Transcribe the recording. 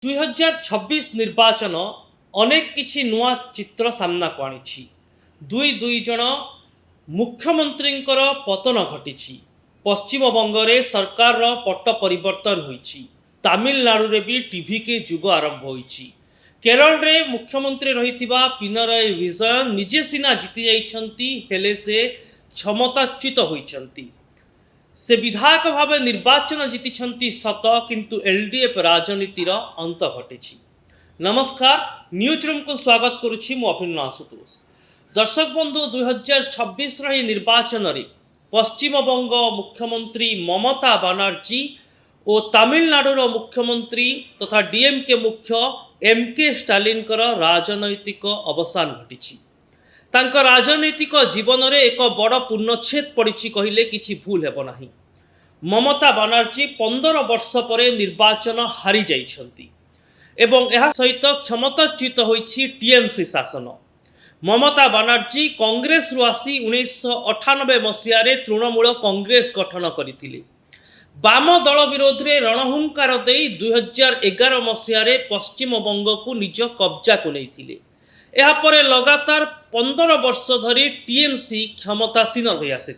2026 ନିର୍ବାଚନ ଅନେକ କିଛି ନୂଆ ଚିତ୍ର ସାମ୍ନାକୁ ଆଣିଛି। ଦୁଇ ଜଣ ମୁଖ୍ୟମନ୍ତ୍ରୀଙ୍କର ପତନ ଘଟିଛି। ପଶ୍ଚିମବଙ୍ଗରେ ସରକାରର ପଟ୍ଟ ପରିବର୍ତ୍ତନ ହୋଇଛି। ତାମିଲନାଡୁରେ ବି ଟିଭିକେ ଯୁଗ ଆରମ୍ଭ ହୋଇଛି। କେରଳରେ ମୁଖ୍ୟମନ୍ତ୍ରୀ ରହିଥିବା ପିନରାଇ ବିଜୟନ ନିଜେ ସିନା ଜିତି ଯାଇଛନ୍ତି, ହେଲେ ସେ କ୍ଷମତାଚ୍ୟୁତ ହୋଇଛନ୍ତି। से विधायक भाव निर्वाचन जीति सत किंतु एलडीएफ राजनीतिर अंत घटी। नमस्कार, न्यूज रूम को स्वागत करुच्ची मु अभिन्न आशुतोष। दर्शक बंधु 2026 निर्वाचन रे पश्चिमबंग मुख्यमंत्री ममता बनर्जी और तमिलनाडुर मुख्यमंत्री तथा डीएमके मुख्य एमके स्टालिन राजनैतिक अवसान घटी। तांका राजनैतिक जीवन में एक बड़ पूर्णच्छेद पड़ी कहले किछि भूल हेब नाही। ममता बनर्जी 15 वर्ष पर निर्वाचन हारी जाइछंती एवं यह सहित क्षमताच्युत होइछि टीएमसी शासन। ममता बनर्जी कांग्रेस रु आसी 1998 मसीह तृणमूल कांग्रेस गठन करथिले। वाम दल विरोध में रणहुंकार दे 2011 मसीह पश्चिमबंग को निज कब्जा को नहीं। यापर लगातार 15 वर्ष धरी टीएमसी क्षमतासीन रही आसी।